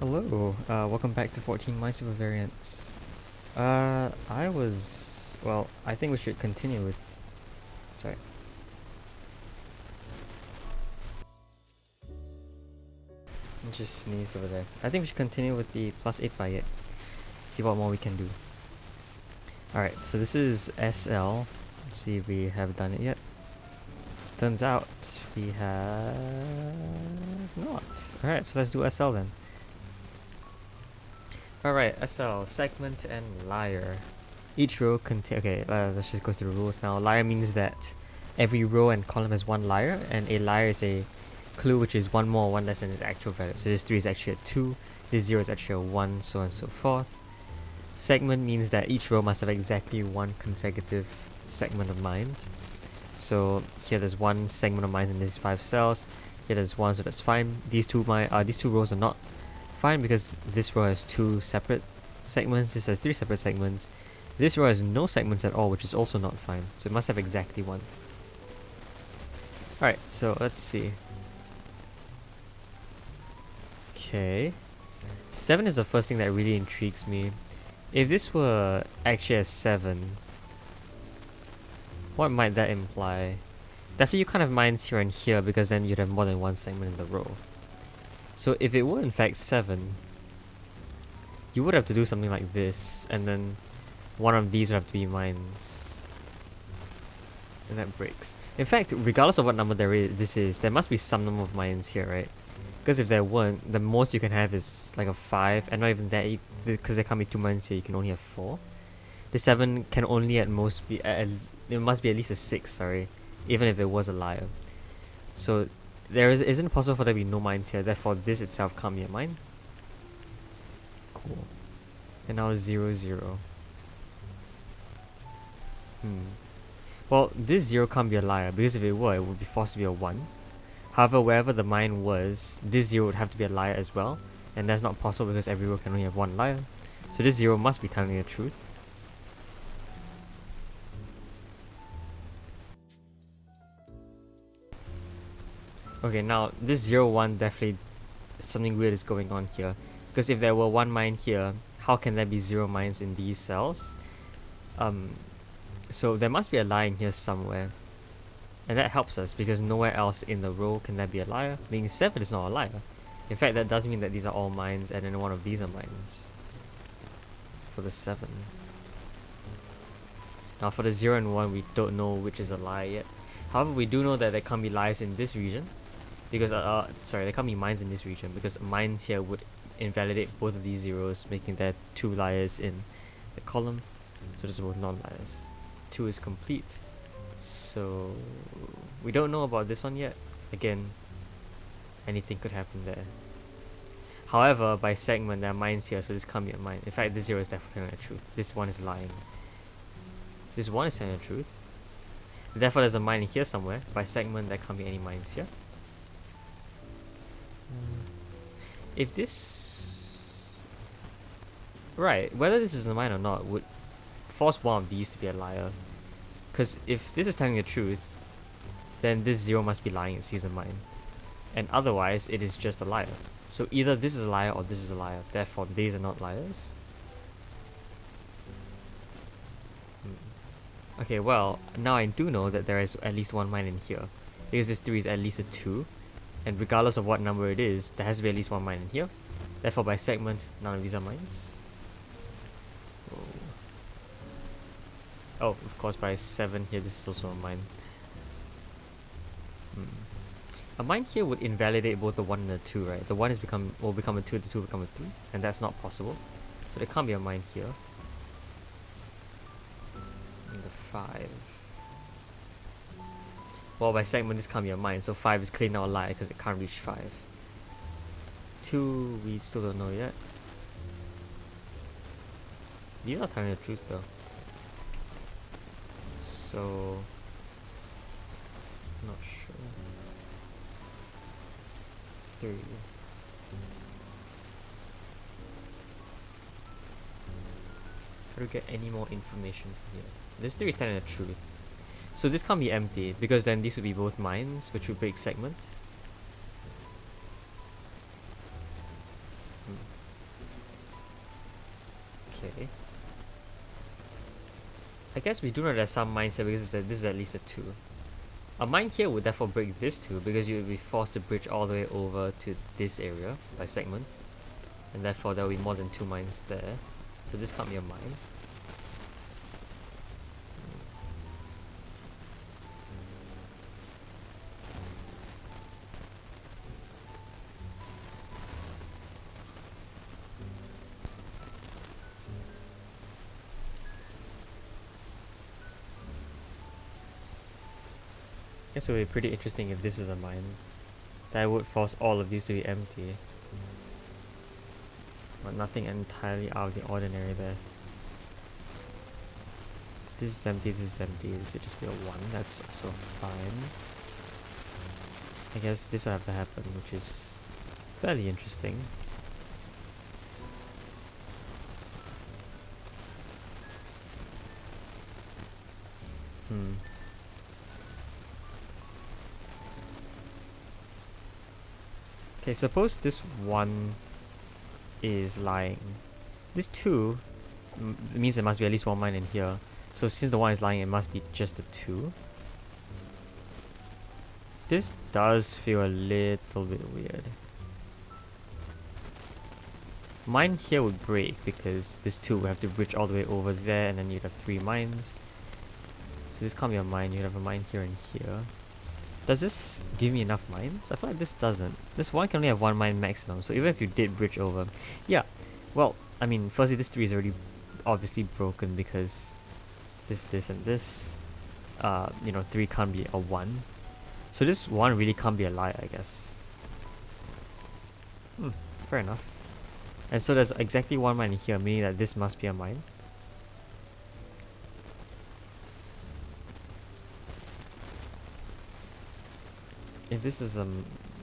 Hello, welcome back to 14 Minesweeper variants. I think we should continue with, sorry. I just sneezed over there. I think we should continue with the plus 8 by 8. See what more we can do. Alright, so this is SL. Let's see if we have done it yet. Turns out we have not. Alright, so let's do SL then. Alright, SL, segment and liar. Each row contain. Okay, let's just go through the rules now. Liar means that every row and column has one liar, and a liar is a clue which is one more or one less than its actual value. So this 3 is actually a 2, this 0 is actually a 1, so on and so forth. Segment means that each row must have exactly one consecutive segment of mines. So here there's one segment of mines in these 5 cells. Here there's one, so that's fine. These two rows are not fine because this row has 2 separate segments. This has 3 separate segments. This row has no segments at all, which is also not fine. So it must have exactly one. Alright, so let's see. Okay. 7 is the first thing that really intrigues me. If this were actually a 7, what might that imply? Definitely you can't have mines here and here because then you'd have more than one segment in the row. So if it were in fact 7, you would have to do something like this, and then one of these would have to be mines. And that breaks. In fact, regardless of what number this is, there must be some number of mines here, right? Because if there weren't, the most you can have is like a 5, and not even that, because there can't be 2 mines here, you can only have 4. The 7 can only at most be, it must be at least a 6, sorry, even if it was a liar. So isn't possible for there to be no mines here, therefore this itself can't be a mine. Cool. And now 0, 0. Well, this 0 can't be a liar, because if it were, it would be forced to be a 1. However, wherever the mine was, this 0 would have to be a liar as well, and that's not possible because every row can only have one liar. So this 0 must be telling the truth. Okay, now this 0, 1 definitely something weird is going on here. Because if there were 1 mine here, how can there be 0 mines in these cells? So there must be a liar in here somewhere. And that helps us because nowhere else in the row can there be a liar. Meaning 7 is not a liar. In fact, that does mean that these are all mines and then one of these are mines. For the 7. Now for the 0 and 1, we don't know which is a liar yet. However, we do know that there can't be liars in this region. Because, there can't be mines in this region because mines here would invalidate both of these zeros, making there 2 liars in the column. So these are both non-liars. 2 is complete. So we don't know about this one yet. Again, anything could happen there. However, by segment there are mines here, so this can't be a mine. In fact, this 0 is definitely telling the truth. This 1 is lying. This 1 is telling the truth. Therefore there's a mine here somewhere. By segment there can't be any mines here. If this... Right, whether this is a mine or not would force one of these to be a liar. Because if this is telling the truth, then this 0 must be lying and sees a mine. And otherwise, it is just a liar. So either this is a liar or this is a liar. Therefore, these are not liars. Okay, well, now I do know that there is at least 1 mine in here. Because this 3 is at least a 2. And regardless of what number it is, there has to be at least 1 mine in here. Therefore, by segment, none of these are mines. Oh, of course, by 7 here, this is also a mine. A mine here would invalidate both the 1 and the 2, right? The 1 will become a 2, the 2 will become a 3, and that's not possible. So there can't be a mine here. And the 5. Well, by segment, this can't be a mine, so 5 is clearly not a lie because it can't reach 5. 2, we still don't know yet. These are telling the truth though. So, not sure. 3. How do we get any more information from here? This 3 is telling the truth. So this can't be empty because then these would be both mines, which would break segment. Okay. I guess we do know there's some mines here because this is at least a 2. A mine here would therefore break this 2 because you would be forced to bridge all the way over to this area by segment. And therefore there will be more than 2 mines there. So this can't be a mine. I guess it would be pretty interesting if this is a mine. That would force all of these to be empty. But nothing entirely out of the ordinary there. This is empty, this is empty, this should just be a 1, that's also fine. I guess this will have to happen, which is fairly interesting. Okay, suppose this 1 is lying. This 2 means there must be at least 1 mine in here. So since the 1 is lying, it must be just a 2. This does feel a little bit weird. Mine here would break because this 2 would have to bridge all the way over there, and then you'd have 3 mines. So this can't be a mine, you'd have a mine here and here. Does this give me enough mines? I feel like this doesn't. This 1 can only have 1 mine maximum, so even if you did bridge over... Yeah, well, I mean, firstly this 3 is already obviously broken because this, and this, you know, 3 can't be a 1. So this 1 really can't be a lie, I guess. Fair enough. And so there's exactly 1 mine here, meaning that this must be a mine. If this is a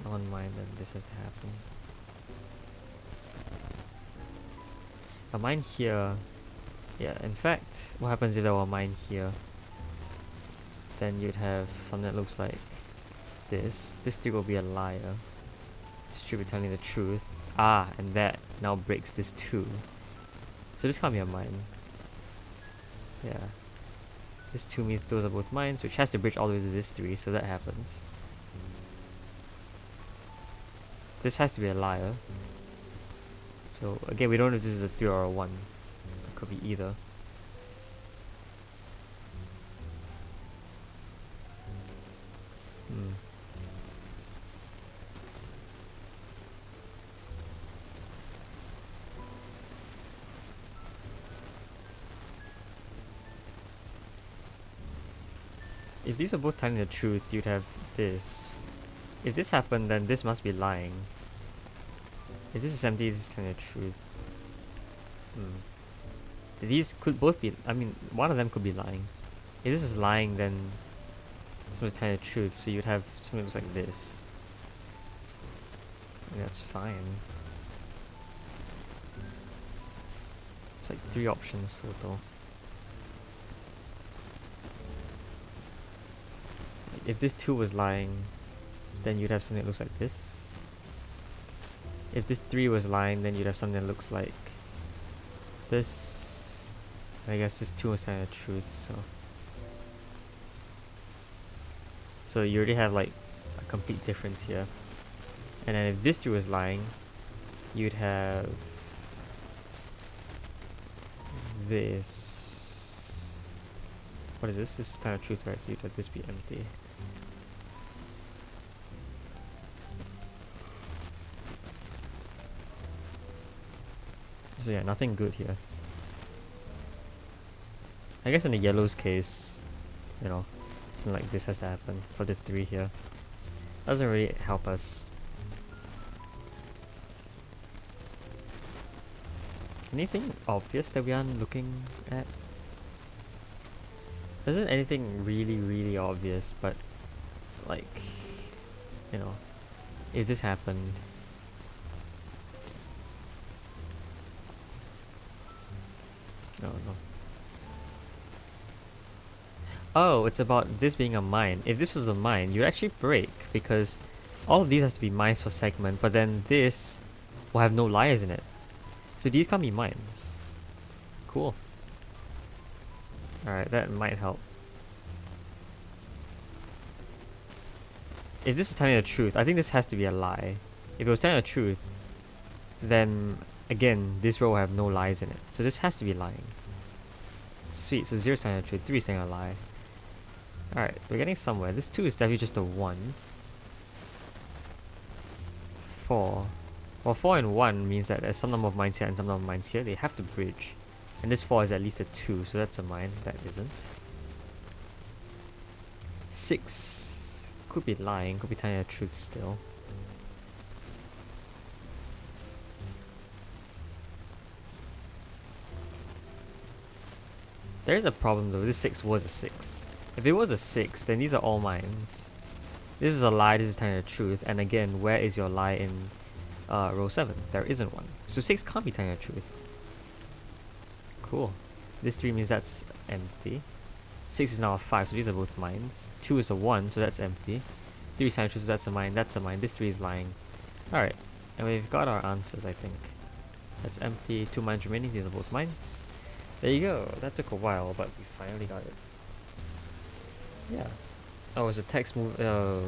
non-mine, then this has to happen. A mine here... Yeah, in fact, what happens if there were a mine here? Then you'd have something that looks like this. This 3 will be a liar. This should be telling the truth. Ah, and that now breaks this 2. So this can't be a mine. Yeah. This 2 means those are both mines, which has to bridge all the way to this 3, so that happens. This has to be a liar. So again, we don't know if this is a 3 or a 1. It could be either. If these are both telling the truth, you'd have this. If this happened, then this must be lying. If this is empty, this is telling the truth. These could both be... I mean, one of them could be lying. If this is lying, then this must tell the truth, so you'd have something that looks like this. And that's fine. It's like 3 options total. If this 2 was lying, then you'd have something that looks like this. If this 3 was lying, then you'd have something that looks like this. I guess this 2 was telling the truth, so you already have like a complete difference here. And then if this 3 was lying, you'd have this. What is this? This is telling the truth, right? So you'd have this be empty. So yeah, nothing good here. I guess in the yellow's case, you know, something like this has to happen for the 3 here. Doesn't really help us. Anything obvious that we aren't looking at? There isn't anything really obvious, but like, you know, if this happened, no. Oh, it's about this being a mine. If this was a mine, you'd actually break because all of these has to be mines for segment, but then this will have no liars in it. So these can't be mines. Cool. Alright, that might help. If this is telling the truth, I think this has to be a lie. If it was telling the truth, then again, this row will have no lies in it. So this has to be lying. Sweet, so 0 is telling the truth, 3 is saying a lie. Alright, we're getting somewhere. This 2 is definitely just a 1. 4. Well, 4 and 1 means that there's some number of mines here and some number of mines here. They have to bridge. And this 4 is at least a 2, so that's a mine. That isn't. 6. Could be lying, could be telling the truth still. There is a problem though. This 6 was a 6. If it was a 6, then these are all mines. This is a lie, this is telling the truth. And again, where is your lie in row 7? There isn't one. So 6 can't be telling the truth. Cool. This 3 means that's empty. 6 is now a 5, so these are both mines. 2 is a 1, so that's empty. 3 is telling the truth, so that's a mine, that's a mine. This 3 is lying. Alright, and we've got our answers, I think. That's empty, 2 mines remaining, these are both mines. There you go, that took a while, but we finally got it. Yeah. Oh, is the text move? Oh,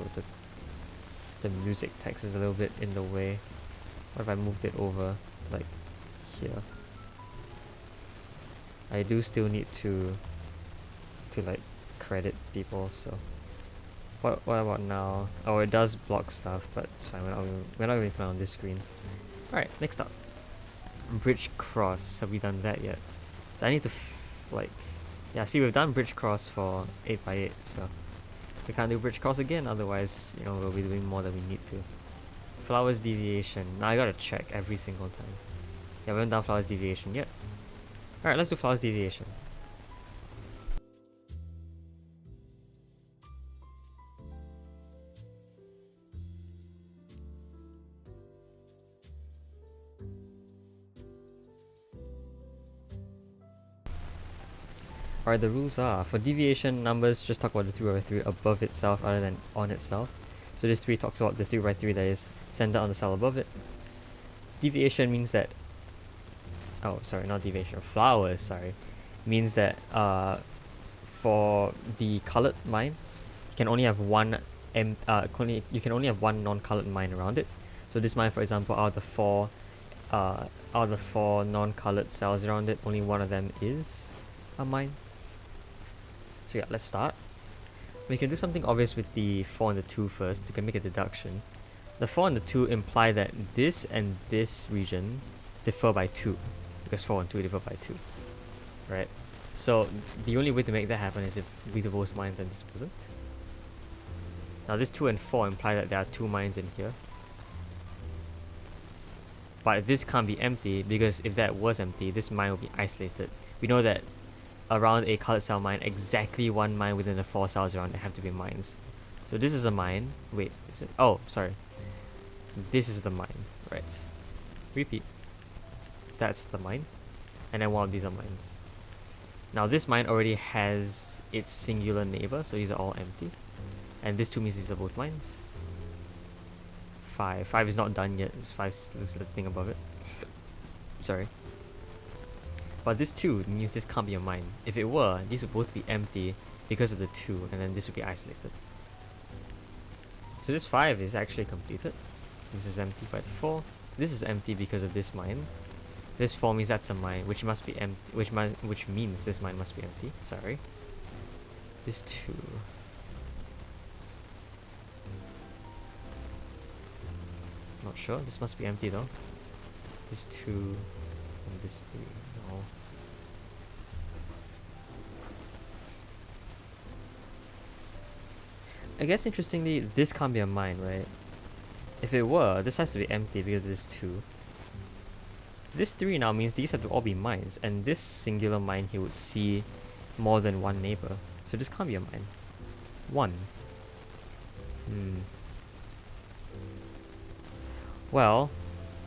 the music text is a little bit in the way. What if I moved it over to like here? I do still need to like credit people, so what about now? Oh, it does block stuff, but it's fine. We're not going to put it on this screen. Alright, next up. Bridge cross. Have we done that yet? So I need to yeah, see, we've done bridge cross for 8x8, so we can't do bridge cross again, otherwise, you know, we'll be doing more than we need to. Flowers deviation. Now I gotta check every single time. Yeah, we haven't done flowers deviation yet. Alright, let's do flowers deviation. Alright, the rules are, for deviation numbers, just talk about the 3/3 above itself other than on itself. So this 3 talks about the 3/3 that is centered on the cell above it. Deviation means that, oh sorry, not deviation, flowers, sorry, means that for the colored mines, you can only have one you can only have one non-colored mine around it. So this mine, for example, out of the four non-colored cells around it, only one of them is a mine. So yeah, let's start. We can do something obvious with the 4 and the 2 first. You can make a deduction. The 4 and the 2 imply that this and this region differ by 2, because 4 and 2 differ by 2, right? So the only way to make that happen is if we were both mines and this wasn't. Now this 2 and 4 imply that there are 2 mines in here. But this can't be empty, because if that was empty, this mine will be isolated. We know that around a colored cell mine, exactly one mine within the 4 cells around it have to be mines. So this is a mine. Wait, is it? Oh, sorry. This is the mine, right? Repeat. That's the mine. And then one of these are mines. Now this mine already has its singular neighbor, so these are all empty. And this 2 means these are both mines. 5. 5 is not done yet. 5 is the thing above it. Sorry. But this 2 means this can't be a mine. If it were, these would both be empty because of the 2, and then this would be isolated. So this 5 is actually completed. This is empty by the 4. This is empty because of this mine. This 4 means that's a mine, which must be empty, which means this mine must be empty. Sorry. This 2. Not sure. This must be empty though. This 2 and this 3. No. I guess interestingly, this can't be a mine, right? If it were, this has to be empty because of this 2. This 3 now means these have to all be mines, and this singular mine here would see more than one neighbor. So this can't be a mine. 1. Well,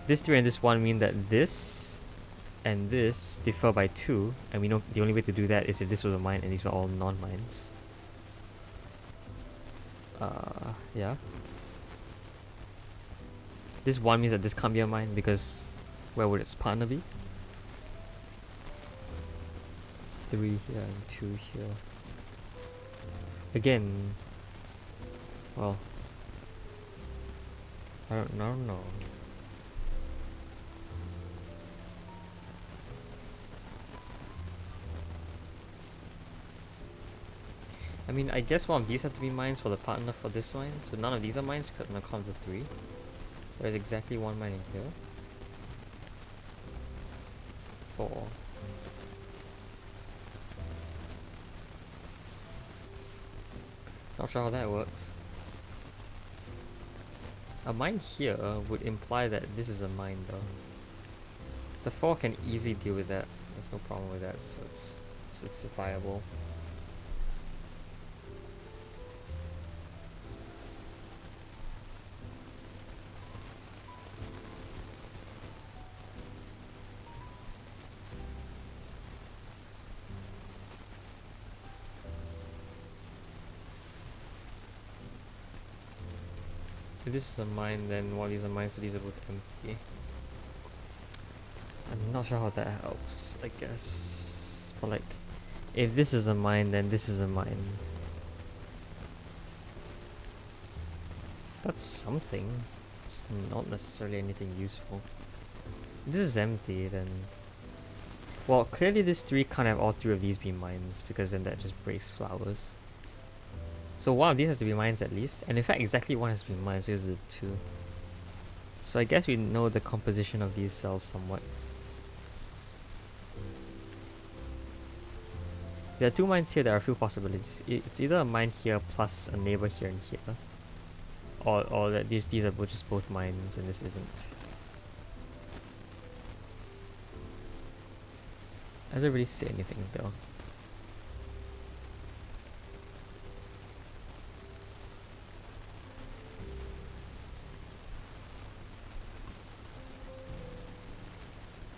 this 3 and this 1 mean that this and this differ by 2, and we know the only way to do that is if this was a mine and these were all non-mines. Yeah. This 1 means that this can't be a mine, because where would its partner be? 3 here and 2 here. Again, well, I don't know. I mean, I guess one of these have to be mines for the partner for this mine. So none of these are mines on account of the 3. There's exactly one mine in here. 4. Not sure how that works. A mine here would imply that this is a mine though. The 4 can easily deal with that. There's no problem with that, so it's viable. If this is a mine, then one of these are mines, so these are both empty. I'm not sure how that helps, I guess. But like, if this is a mine, then this is a mine. That's something. It's not necessarily anything useful. If this is empty, then... Well, clearly this 3 can't have all 3 of these be mines, because then that just breaks flowers. So one of these has to be mines at least, and in fact exactly one has to be mines, so here's the 2. So I guess we know the composition of these cells somewhat. There are 2 mines here, there are a few possibilities. It's either a mine here plus a neighbor here and here. Or that these are just both mines and this isn't. Doesn't really say anything though.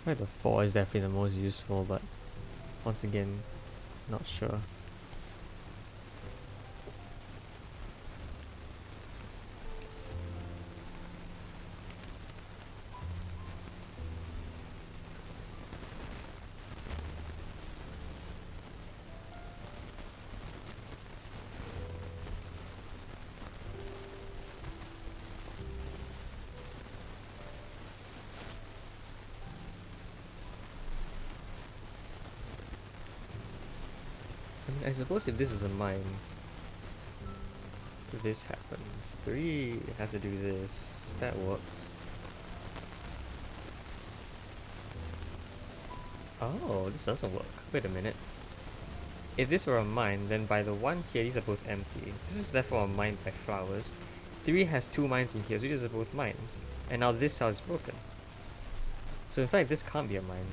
Right, the 4 is definitely the most useful, but once again, not sure. I suppose if this is a mine, this happens. 3 has to do this. That works. Oh, this doesn't work. Wait a minute. If this were a mine, then by the 1 here, these are both empty. This is therefore a mine by flowers. 3 has 2 mines in here, so these are both mines. And now this cell is broken. So in fact, this can't be a mine.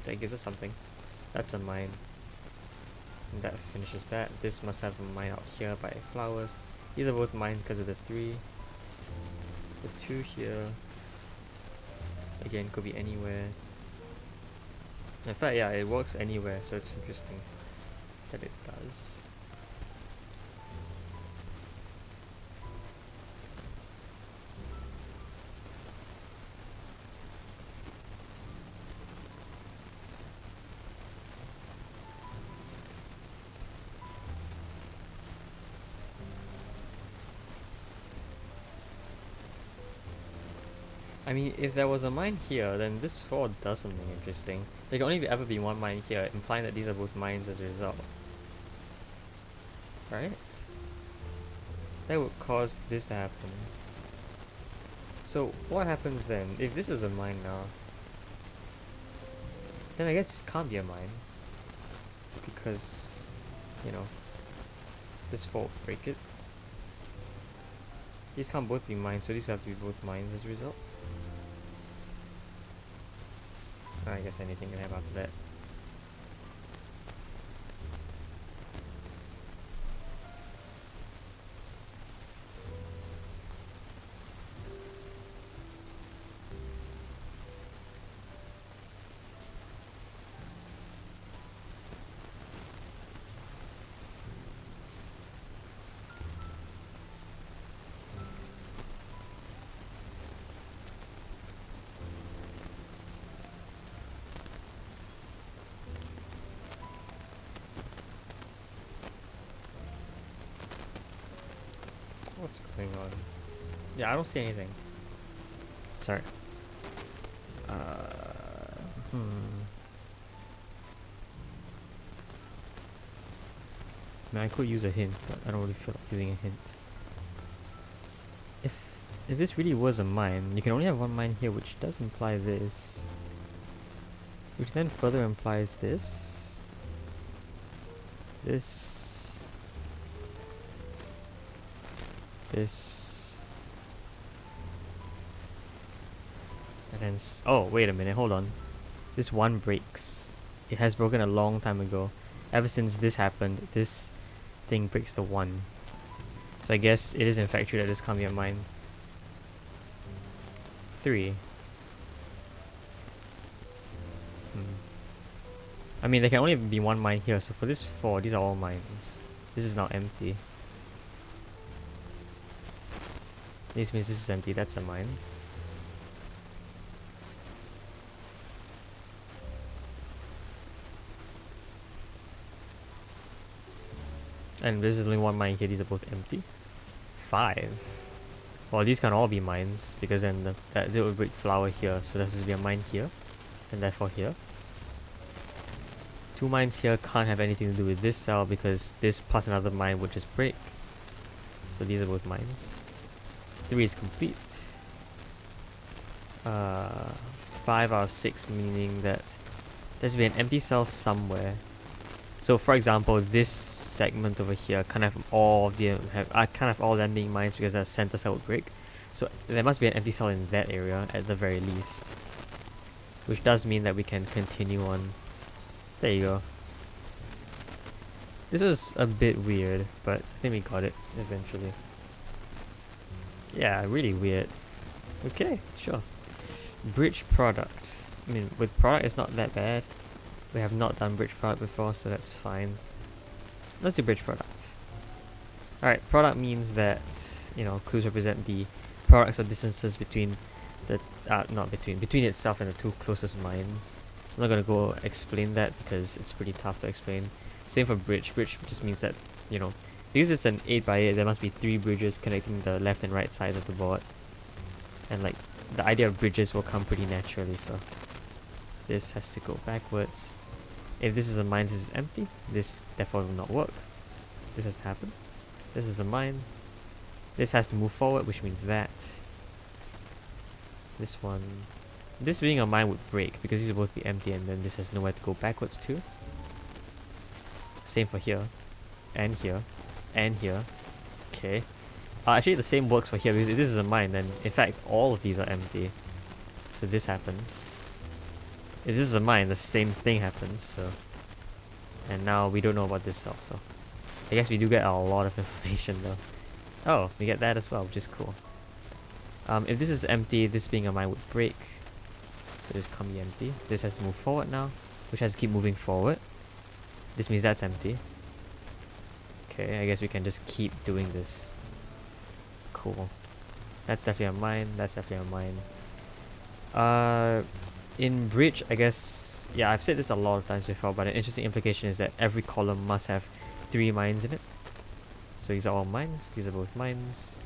That gives us something. That's a mine. And that finishes that. This must have a mine out here by flowers. These are both mine because of the 3. The 2 here. Again, could be anywhere. In fact, yeah, it works anywhere, so it's interesting that it does. I mean, if there was a mine here, then this 4 does something interesting. There can only ever be one mine here, implying that these are both mines as a result. Right? That would cause this to happen. So, what happens then? If this is a mine now, then I guess this can't be a mine. Because, you know, this 4 will break it. These can't both be mines, so these have to be both mines as a result. I guess anything can happen after that. What's going on? Yeah, I don't see anything. Sorry. Hmm. I mean, I could use a hint, but I don't really feel like using a hint. If this really was a mine, you can only have one mine here, which does imply this. Which then further implies this. This. This. And then oh, wait a minute, hold on. This one breaks. It has broken a long time ago. Ever since this happened, this thing breaks the 1. So I guess it is in fact true that this can't be a mine. 3. I mean, there can only be one mine here, so for this 4, these are all mines. This is now empty. This means this is empty, that's a mine. And there's only one mine here, these are both empty. 5. Well, these can all be mines, because then that little brick flower here, so this will be a mine here, and therefore here. 2 mines here can't have anything to do with this cell, because this plus another mine would just break. So these are both mines. 3 is complete. 5 out of 6, meaning that there's be an empty cell somewhere. So for example, this segment over here can't have all of them can't have all of them being mines because that center cell would break. So there must be an empty cell in that area at the very least. Which does mean that we can continue on. There you go. This was a bit weird, but I think we got it eventually. Yeah, really weird. Okay, sure. Bridge product. I mean, with product it's not that bad. We have not done bridge product before, so that's fine. Let's do bridge product. Alright, product means that, you know, clues represent the products or distances between the, between itself and the 2 closest mines. I'm not gonna go explain that because it's pretty tough to explain. Same for bridge. Bridge just means that, you know, because it's an 8x8, there must be 3 bridges connecting the left and right sides of the board. And like, the idea of bridges will come pretty naturally, so this has to go backwards. If this is a mine, this is empty. This therefore will not work. This has to happen. This is a mine. This has to move forward, which means that. This one. This being a mine would break because these will both be empty and then this has nowhere to go backwards to. Same for here. And here. And here. Okay. Actually the same works for here because if this is a mine, then in fact all of these are empty. So this happens. If this is a mine, the same thing happens, so. And now we don't know about this cell, so. I guess we do get a lot of information though. Oh, we get that as well, which is cool. If this is empty, this being a mine would break. So this can't be empty. This has to move forward now, which has to keep moving forward. This means that's empty. Okay, I guess we can just keep doing this. Cool. That's definitely a mine, that's definitely a mine. In bridge, I guess, yeah, I've said this a lot of times before, but an interesting implication is that every column must have 3 mines in it. So these are all mines, these are both mines.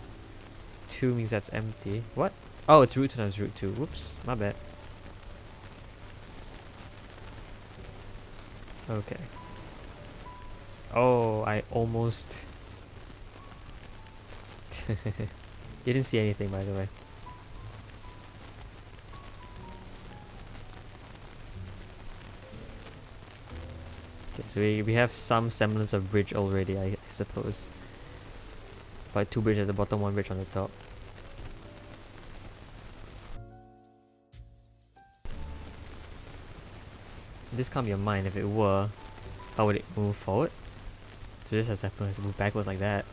2 means that's empty. What? Oh, it's root 2 times root 2. Whoops, my bad. Okay. Oh, I almost... You didn't see anything, by the way. Okay, so we have some semblance of bridge already, I suppose. But 2 bridges at the bottom, 1 bridge on the top. This can't be a mine. If it were, how would it move forward? So this has to move backwards like that.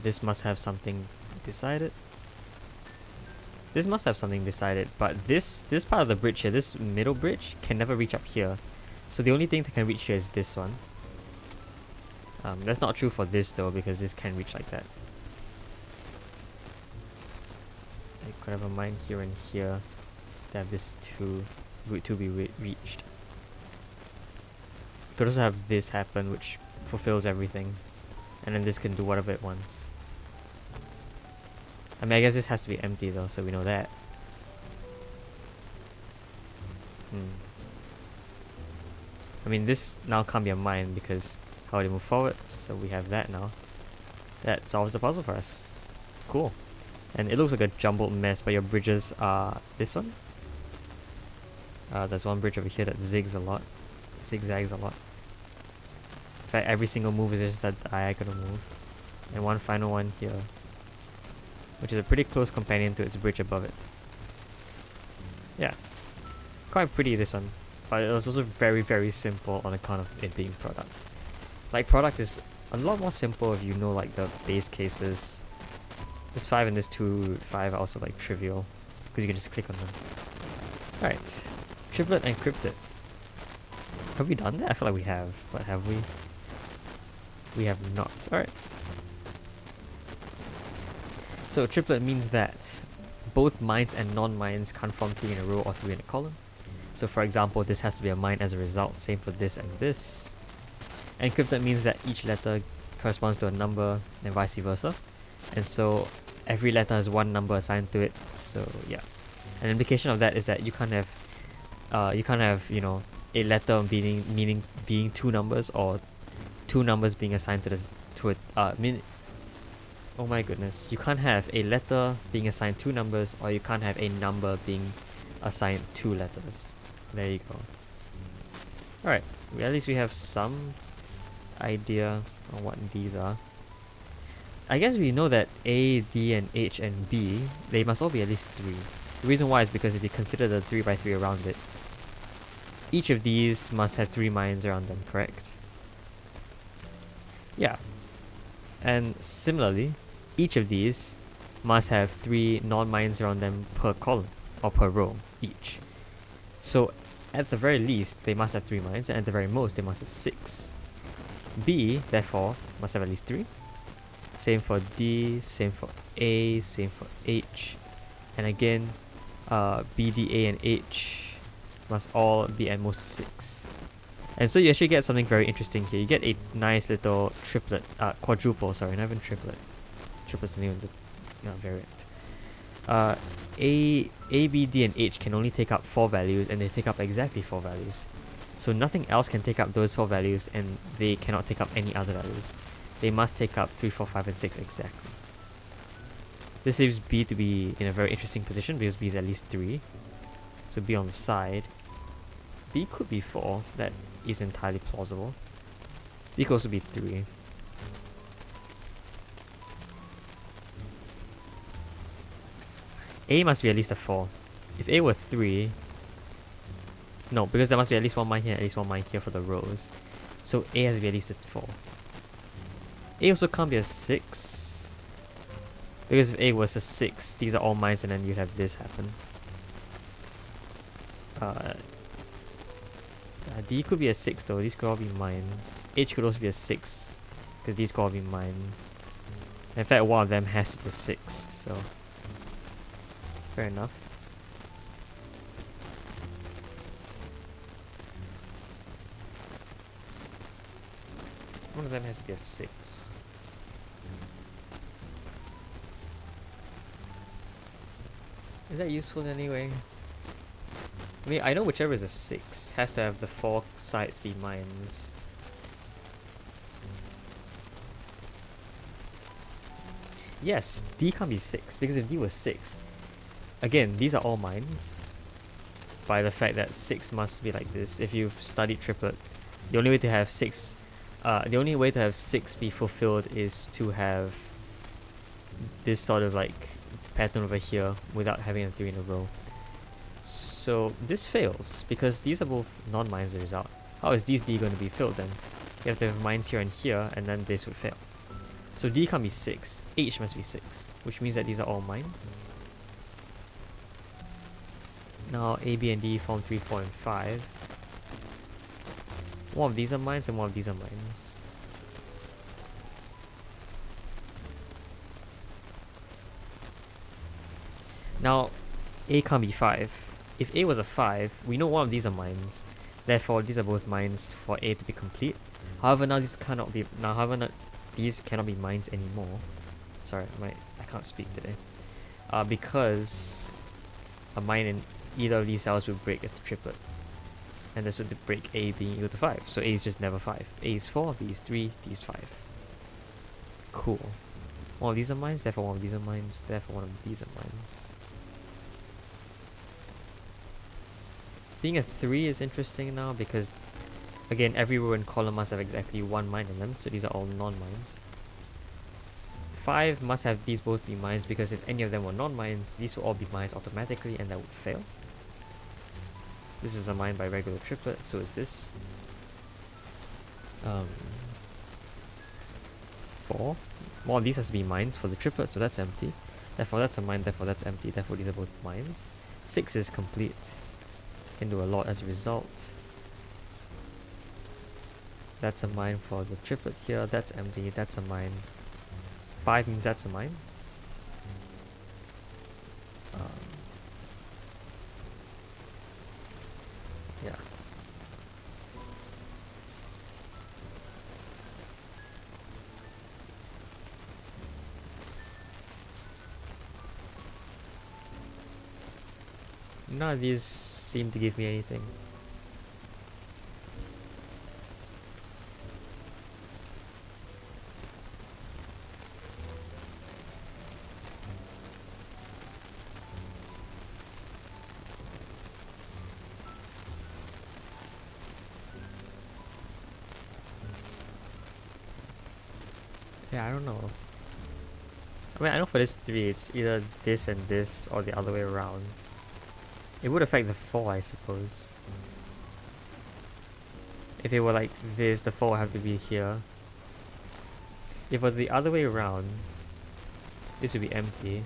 This must have something beside it. This must have something beside it, but this part of the bridge here, this middle bridge, can never reach up here. So the only thing that can reach here is this one. That's not true for this though, because this can reach like that. I could have a mine here and here to have this root 2 be reached. Could also have this happen, which fulfills everything. And then this can do whatever it wants. I mean, I guess this has to be empty though, so we know that. I mean, this now can't be a mine because how would it move forward? So we have that now. That solves the puzzle for us. Cool. And it looks like a jumbled mess, but your bridges are this one. There's one bridge over here that zigzags a lot. In fact, every single move is just a diagonal move. And one final one here, which is a pretty close companion to its bridge above it. Yeah. Quite pretty, this one. But it was also very, very simple on account of it being product. Like, product is a lot more simple if you know, like, the base cases. This 5 and this 2, 5 are also, like, trivial, because you can just click on them. Alright. Triplet encrypted. Have we done that? I feel like we have, but have we? We have not. Alright. So triplet means that both mines and non-mines can't form 3 in a row or 3 in a column. So for example, this has to be a mine as a result. Same for this and this. Encrypted means that each letter corresponds to a number and vice versa. And so every letter has one number assigned to it. So yeah. An implication of that is that you can't have, you know, a letter meaning being 2 numbers, or 2 numbers being assigned to this oh my goodness. You can't have a letter being assigned 2 numbers, or you can't have a number being assigned 2 letters. There you go. Alright, at least we have some idea on what these are. I guess we know that A, D, and H, and B, they must all be at least 3. The reason why is because if you consider the 3x3 around it, each of these must have 3 mines around them, correct? Yeah. And similarly, each of these must have 3 non-mines around them per column, or per row, each. So, at the very least, they must have 3 mines, and at the very most, they must have 6. B, therefore, must have at least 3. Same for D, same for A, same for H. And again, B, D, A, and H must all be at most 6. And so you actually get something very interesting here. You get a nice little triplet, quadruple, sorry, not even triplet. Triplet's the name of the variant. A, B, D, and H can only take up 4 values, and they take up exactly 4 values. So nothing else can take up those 4 values, and they cannot take up any other values. They must take up 3, 4, 5, and 6 exactly. This leaves B to be in a very interesting position because B is at least 3. So B on the side. B could be 4. That is entirely plausible. B could also be 3. A must be at least a 4. If A were 3... No, because there must be at least 1 mine here, at least 1 mine here for the rows. So A has to be at least a 4. A also can't be a 6. Because if A was a 6, these are all mines, and then you'd have this happen. D could be a 6 though, these could all be mines. H could also be a 6, because these could all be mines. In fact, one of them has to be a 6, so... Fair enough. One of them has to be a 6. Is that useful in any way? I mean, I know whichever is a 6 has to have the 4 sides be mines. Yes, D can't be 6, because if D was 6, again, these are all mines. By the fact that 6 must be like this. If you've studied triplet, the only way to have 6 be fulfilled is to have this sort of like pattern over here without having a 3 in a row. So this fails because these are both non-mines as a result. How is these D going to be filled then? You have to have mines here and here, and then this would fail. So D can't be 6, H must be 6, which means that these are all mines. Now A, B, and D form 3, 4, and 5. One of these are mines and one of these are mines. Now A can't be 5. If A was a 5, we know one of these are mines. Therefore, these are both mines for A to be complete. However, now these cannot be these cannot be mines anymore. Sorry, I can't speak today. Because a mine in either of these cells will break a triplet, and this would break A being equal to 5. So A is just never 5. A is 4, B is 3, D is 5. Cool. One of these are mines, therefore one of these are mines, therefore one of these are mines. Being a 3 is interesting now because, again, every row and column must have exactly one mine in them, so these are all non-mines. 5 must have these both be mines because if any of them were non-mines, these will all be mines automatically and that would fail. This is a mine by regular triplet, so is this. 4. More of these has to be mines for the triplet, so that's empty. Therefore that's a mine, therefore that's empty, therefore these are both mines. 6 is complete. Can do a lot as a result. That's a mine for the triplet here, that's empty, that's a mine. 5 means that's a mine. Yeah. None of these seem to give me anything. Yeah, I don't know. I mean, I know for this 3, it's either this and this or the other way around. It would affect the 4, I suppose. If it were like this, the 4 would have to be here. If it were the other way around, this would be empty.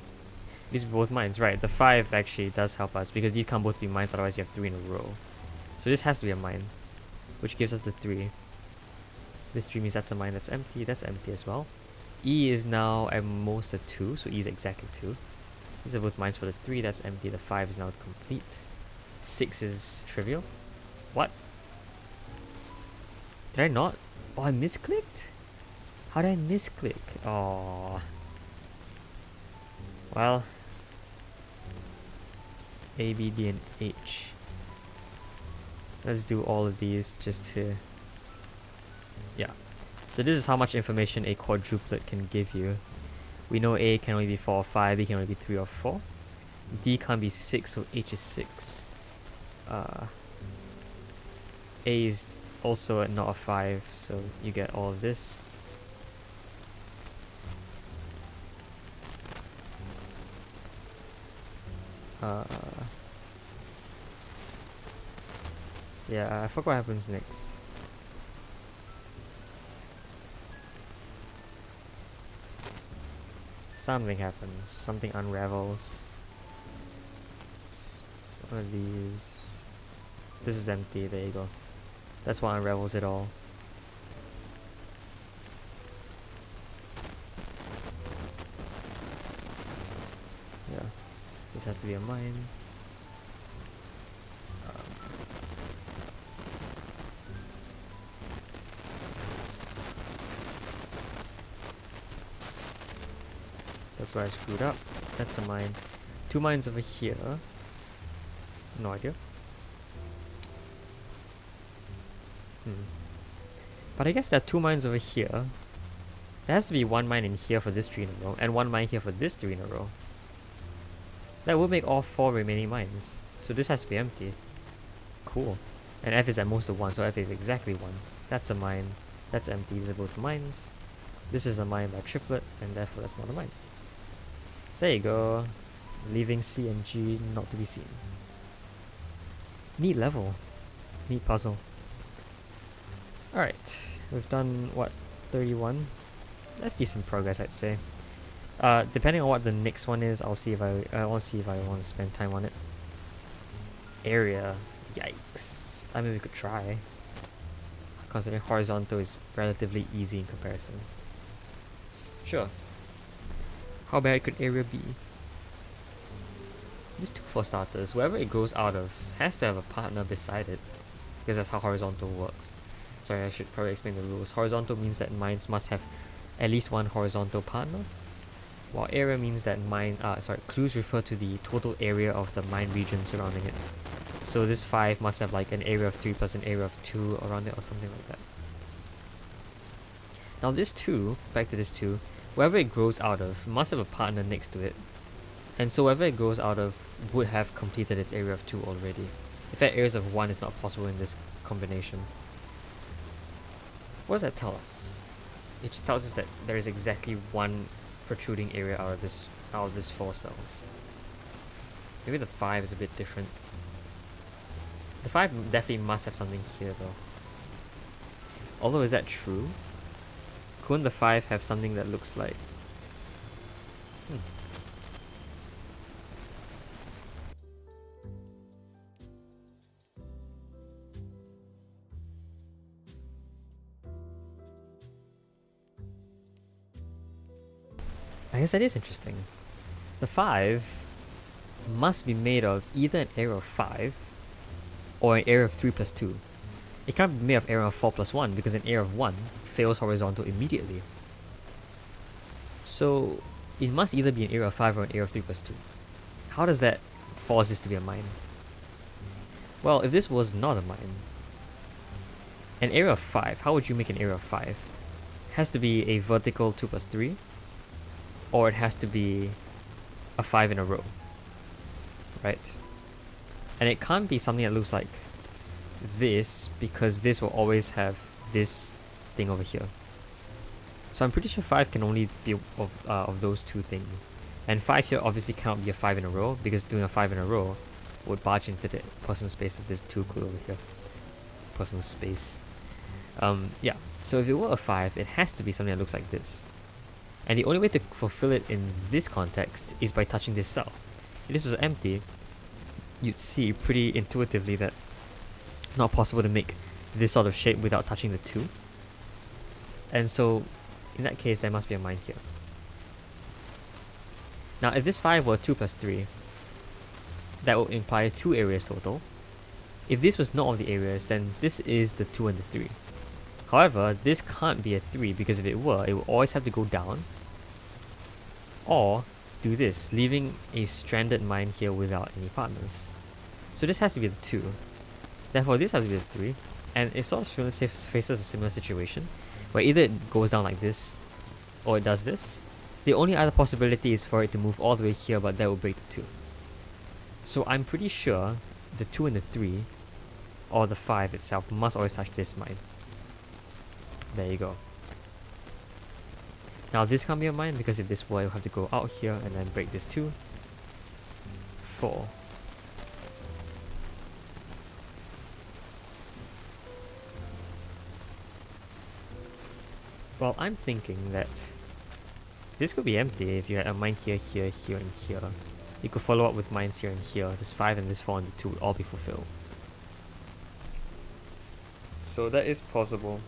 These are both mines, right? The 5 actually does help us because these can't both be mines, otherwise you have 3 in a row. So this has to be a mine, which gives us the 3. This 3 means that's a mine, that's empty as well. E is now at most a 2, so E is exactly 2. These are both mines for the 3, that's empty, the 5 is now complete. 6 is trivial. What? Did I not? Oh, I misclicked? How did I misclick? Oh. Well. A, B, D, and H. Let's do all of these just to... Yeah. So this is how much information a quadruplet can give you. We know A can only be 4 or 5, B can only be 3 or 4. D can't be 6, so H is 6. A is also not a 5, so you get all of this. Yeah, I forgot what happens next. Something happens, something unravels. One of these. This is empty, there you go. That's what unravels it all. Yeah, this has to be a mine. That's where I screwed up. That's a mine. 2 mines over here. No idea. But I guess there are 2 mines over here. There has to be 1 mine in here for this 3 in a row, and 1 mine here for this 3 in a row. That will make all 4 remaining mines. So this has to be empty. Cool. And F is at most of 1, so F is exactly 1. That's a mine. That's empty. These are both mines. This is a mine by triplet, and therefore that's not a mine. There you go. Leaving C and G not to be seen. Neat level. Neat puzzle. Alright. We've done, what, 31? That's decent progress, I'd say. Depending on what the next one is, I'll see if I want to see if I want to spend time on it. Area. Yikes. I mean, we could try. Considering horizontal is relatively easy in comparison. Sure. How bad could area be? This 2 for starters. Whoever it grows out of has to have a partner beside it. because that's how horizontal works. Sorry, I should probably explain the rules. Horizontal means that mines must have at least one horizontal partner, while area means that clues refer to the total area of the mine region surrounding it. So this 5 must have like an area of 3 plus an area of 2 around it or something like that. Now this 2, back to this 2, wherever it grows out of must have a partner next to it. And so wherever it grows out of would have completed its area of 2 already. In fact, areas of 1 is not possible in this combination. What does that tell us? It just tells us that there is exactly one protruding area out of this 4 cells. Maybe the 5 is a bit different. The 5 definitely must have something here though. Although, is that true? Couldn't the 5 have something that looks like... I guess that is interesting. The 5 must be made of either an area of 5 or an area of 3 plus 2. It can't be made of area of 4 plus 1 because an area of 1 fails horizontal immediately. So it must either be an area of 5 or an area of 3 plus 2. How does that force this to be a mine? Well, if this was not a mine, an area of 5, how would you make an area of 5? It has to be a vertical 2 plus 3, or it has to be a 5 in a row, right? And it can't be something that looks like this, because this will always have this thing over here. So I'm pretty sure 5 can only be of those two things. And 5 here obviously cannot be a 5 in a row, because doing a 5 in a row would barge into the personal space of this 2 clue over here. Personal space. Yeah, so if it were a 5, it has to be something that looks like this. And the only way to fulfill it in this context is by touching this cell. If this was empty, you'd see pretty intuitively that not possible to make this sort of shape without touching the 2. And so, in that case, there must be a mine here. Now, if this 5 were 2 plus 3, that would imply 2 areas total. If this was not all the areas, then this is the 2 and the 3. However, this can't be a 3, because if it were, it would always have to go down, or do this, leaving a stranded mine here without any partners. So this has to be the 2. Therefore, this has to be the 3, and it sort of faces a similar situation, where either it goes down like this, or it does this. The only other possibility is for it to move all the way here, but that will break the 2. So I'm pretty sure the 2 and the 3, or the 5 itself, must always touch this mine. There you go. Now this can't be a mine, because if this were, you'll have to go out here and then break this 2. 4. Well, I'm thinking that this could be empty if you had a mine here, here, here, and here. You could follow up with mines here and here. This 5 and this 4 and the 2 would all be fulfilled. So that is possible.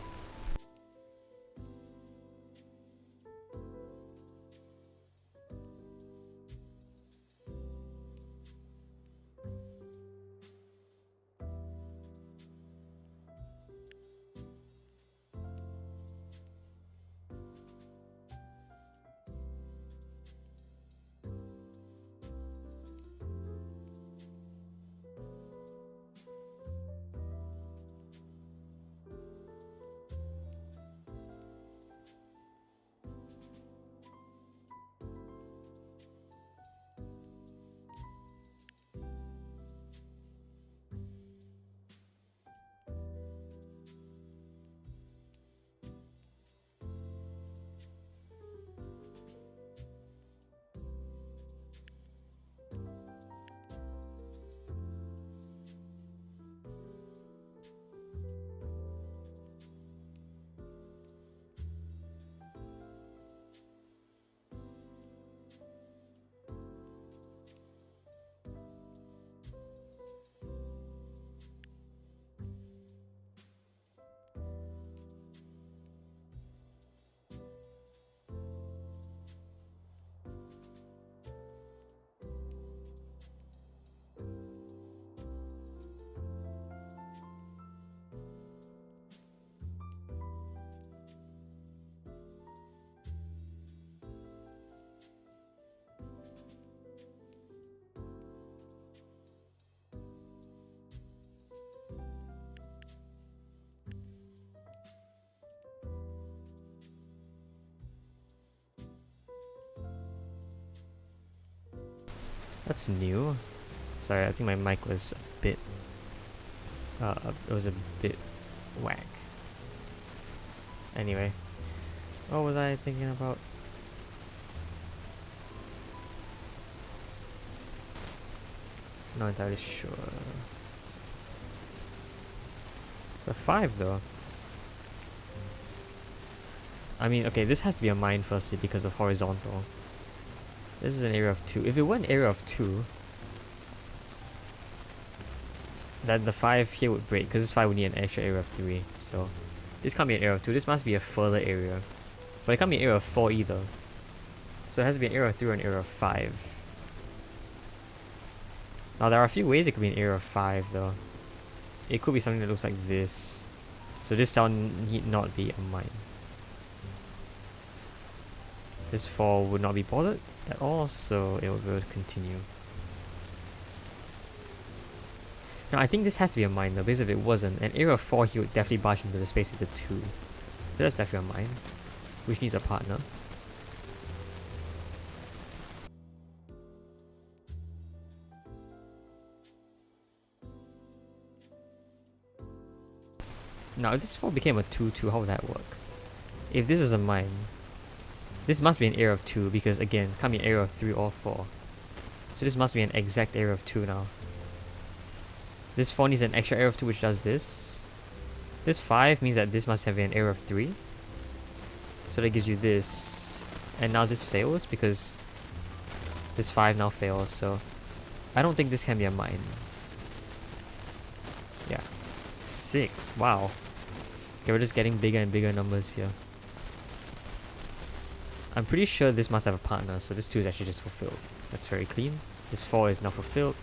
That's new. Sorry, I think my mic was a bit... it was a bit whack. Anyway, what was I thinking about? Not entirely sure. The 5 though. I mean, okay, this has to be a mine firstly because of horizontal. This is an area of 2. If it were an area of 2, then the 5 here would break, because this 5 would need an extra area of 3. So this can't be an area of 2, this must be a further area. But it can't be an area of 4 either. So it has to be an area of 3 or an area of 5. Now there are a few ways it could be an area of 5 though. It could be something that looks like this. So this cell need not be a mine. This 4 would not be bothered at all, so it will be able to continue. Now I think this has to be a mine though, because if it wasn't, an area of 4 he would definitely barge into the space of the 2. So that's definitely a mine, which needs a partner. Now if this 4 became a 2-2, how would that work? If this is a mine, this must be an area of 2 because again, can't be an area of 3 or 4. So this must be an exact area of 2 now. This 4 needs an extra area of 2 which does this. This 5 means that this must have an area of 3. So that gives you this. And now this fails because this 5 now fails, so I don't think this can be a mine. Yeah. 6, wow. Okay, we're just getting bigger and bigger numbers here. I'm pretty sure this must have a partner, so this 2 is actually just fulfilled. That's very clean. This 4 is now fulfilled.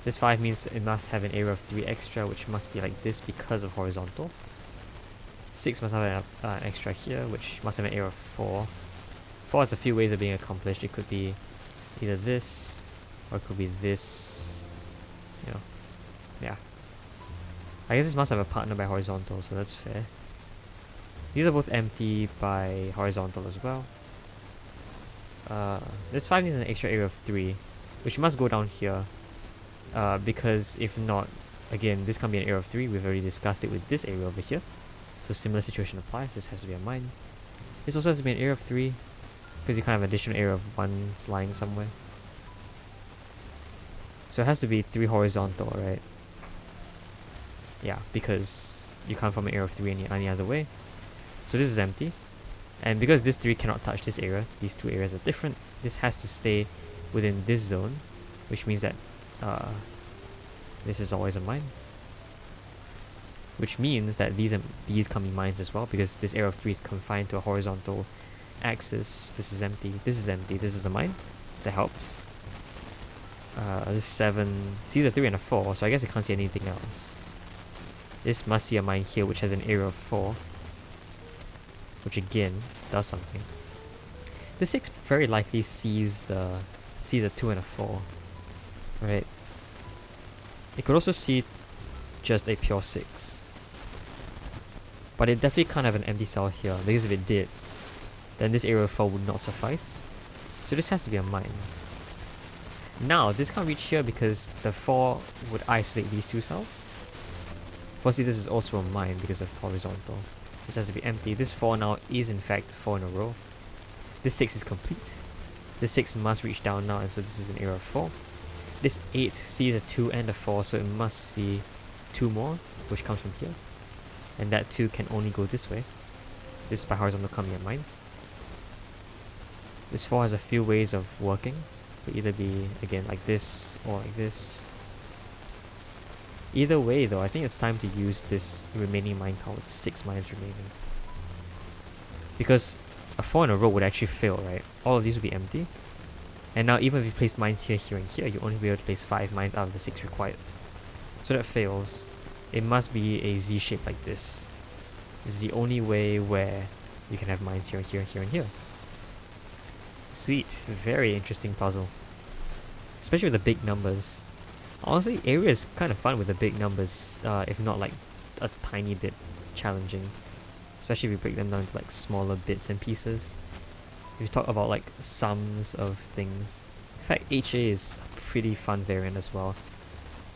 This 5 means it must have an area of 3 extra, which must be like this because of horizontal. 6 must have an extra here, which must have an area of 4. 4 has a few ways of being accomplished. It could be either this, or it could be this. You know, yeah. I guess this must have a partner by horizontal, so that's fair. These are both empty by horizontal as well. This 5 needs an extra area of 3, which must go down here. Because if not, again, this can't be an area of 3. We've already discussed it with this area over here. So similar situation applies. This has to be a mine. This also has to be an area of 3, because you can't have an additional area of 1 lying somewhere. So it has to be 3 horizontal, right? Yeah, because you can't form an area of 3 any other way. So this is empty. And because this 3 cannot touch this area, these 2 areas are different, this has to stay within this zone, which means that this is always a mine. Which means that these can be mines as well, because this area of 3 is confined to a horizontal axis. This is empty, this is empty, this is a mine. That helps. This 7 sees a 3 and a 4, so I guess I can't see anything else. This must see a mine here which has an area of 4, which again does something. The 6 very likely sees a 2 and a 4, right? It could also see just a pure 6, but it definitely can't have an empty cell here, because if it did, then this area of 4 would not suffice. So this has to be a mine. Now this can't reach here because the 4 would isolate these 2 cells. Firstly, this is also a mine because of horizontal. This has to be empty. This 4 now is in fact 4 in a row. This 6 is complete. This 6 must reach down now, and so this is an area of 4. This 8 sees a 2 and a 4, so it must see 2 more, which comes from here. And that 2 can only go this way. This by horizontal can't be a mine. This 4 has a few ways of working. It could either be, again, like this, or like this. Either way though, I think it's time to use this remaining mine count with 6 mines remaining. Because a 4 in a row would actually fail, right? All of these would be empty. And now even if you place mines here, here, and here, you only be able to place 5 mines out of the 6 required. So that fails. It must be a Z shape like this. This is the only way where you can have mines here, here, here, and here. Sweet. Very interesting puzzle. Especially with the big numbers. Honestly, area is kind of fun with the big numbers, if not like a tiny bit challenging. Especially if you break them down into like smaller bits and pieces. If you talk about like sums of things, In fact, HA is a pretty fun variant as well.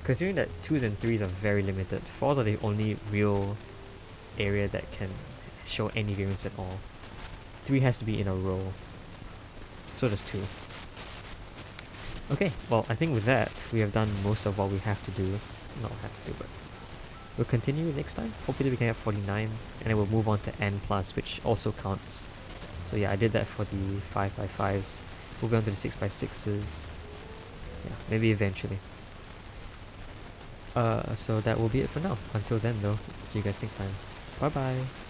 Considering that 2s and 3s are very limited, 4s are the only real area that can show any variance at all. 3 has to be in a row. So does 2. Okay, well, I think with that, we have done most of what we have to do. Not have to do, but we'll continue next time. Hopefully we can get 49, and then we'll move on to N+, which also counts. So yeah, I did that for the 5x5s. Moving on to the 6x6s. Yeah, maybe eventually. So that will be it for now. Until then though, see you guys next time. Bye bye!